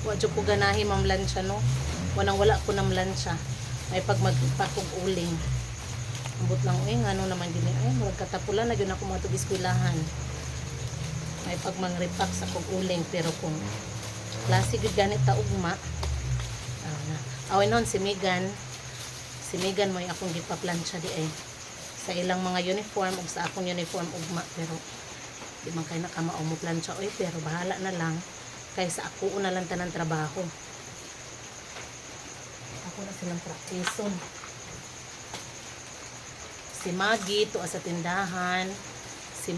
Wadyo ko ganahi mamlansya no. Wala ko na mlansya. May pag magpakog uling. Ambot lang ngano naman gini ay murag katapulan na gyud ako mga tug eskwelahan. May pag mangrepack sa kog uling pero kung klase gyud ganit ta ugma. Away noon si Megan mo yung akong gipaplansya di ay sa ilang mga uniform ug sa akong uniform ugma pero di man kay nakamao mo plansya oy pero bahala na lang kaysa ako na lang tanang trabaho. Ako na silang praktison. Si Maggie to sa tindahan, si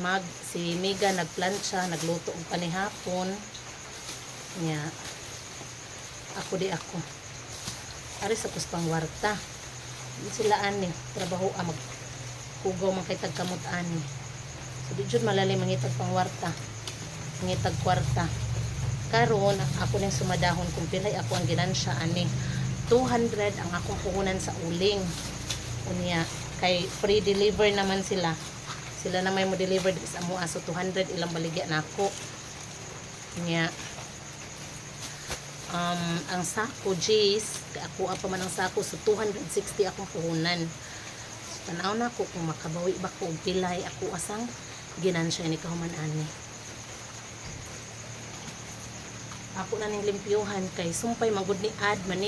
Mega nagplansya, nagluto og panihapon. Nya ako ari sa kuspang warta. Di sila ani trabaho maghugaw man kay tagkamot ani. So di jud malalim mangitag pangwarta. Mangitag kwarta. Karon ako ning sumadahon kung pilay ako ang ginansya ani. 200 ang akong puhunan sa uling. Unya kay free deliver naman sila. Sila na may mo deliver sa amo aso 200 ilang baligya nako. Unya ang sako G's ako pa man ang sako so 260 akong puhunan. So, tanaw na ko kung makabawi ba ko og pilay ako asang ginansya ni kahuman ani. Ako na ning limpyuhan kay sumpay magud ni ad man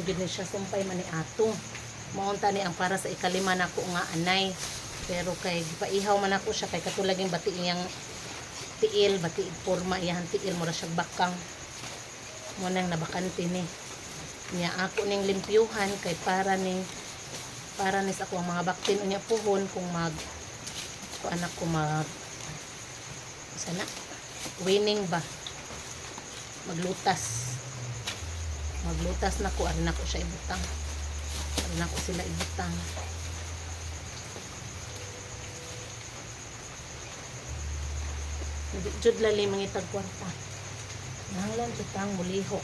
gud ni siya sumpay man ni ato. Maunta ni ang para sa ikalima nako nga anay. Pero kay gipaihaw man ako siya kay katulaging bati iyang tiil, bati porma iyang tiil mura siya bakang. Mo nang nabakante ni niya ako ning limpyuhan kay para ni sa ako ang mga baktin unya puhon kung anak ko sana winning ba maglutas na ko arin ako siya ibutang arin ako sila ibutang hindi jud lali mangitag kwarta. Nanglan kitang mulihok.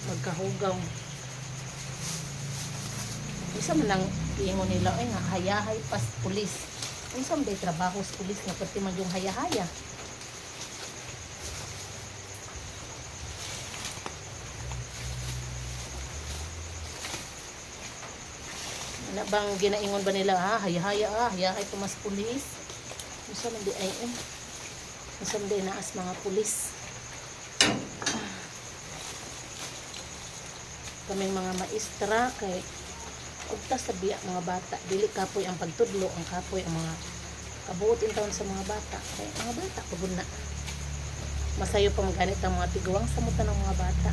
Magkahugaw. Isa man ang iingon nila ay nga hayahay pas pulis. Unsa man day trabaho sa pulis nga pati man yung hayahaya. Ano bang ginaingon ba nila hayahay tumas pulis. Unsa man di ay masamday na as mga pulis. Kaming mga maestra kay ugtas sa biya mga bata dili kapoy ang pagtudlo ang kapoy ang mga kabuot in taon sa mga bata kay mga bata pagod na masayo pa maganit ang mga tiguang sa muta ng mga bata.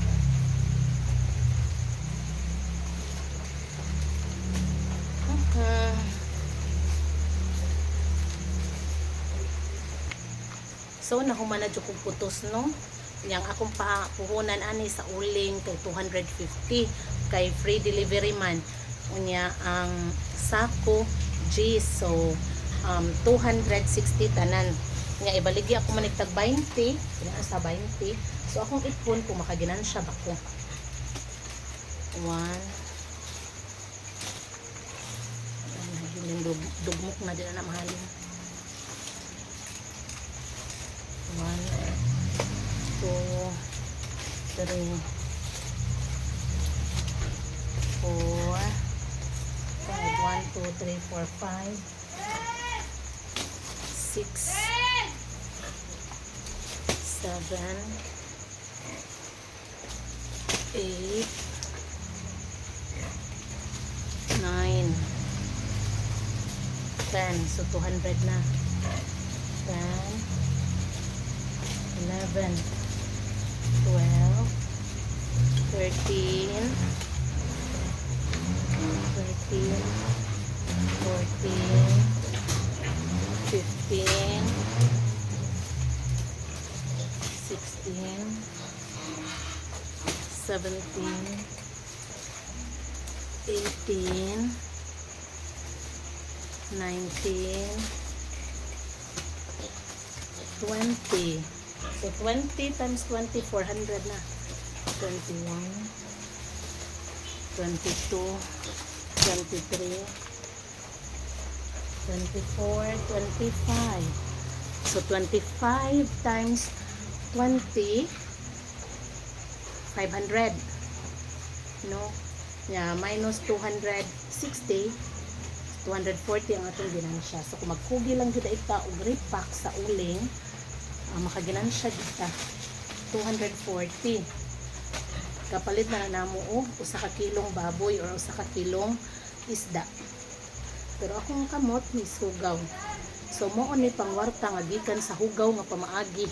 So nahuman na jud kog putos no. Yang akong puhunan ani sa uling kay 250 kay free delivery man. Unya ang sako G so 260 tanan. Nga ibaligya ako manigtag 20, kina sa 20. So akong ipon kung makaginansya ba ko. 1 dugmok na din na mahalin. 1, 2, 3, 4, 5, 1, 2, 3, 4, 5, 6, 7, 8, 9, 10. So 200 na. 10, 11, 12, 13, 20. So 20 times 20, 400 na. 21, 22, 23, 24, 25. So 25 times 20, 500. No? Nya minus 260, 240 ang atong ginansya. So kung magkugi lang gid ita og repack sa uling, makaginansya kita 240. Kapalit na namo og usa ka kilong baboy or usa ka kilong isda. Pero akong kamot ni sugaw. So mo ni pangwarta nga gikan sa hugaw nga pamaagi.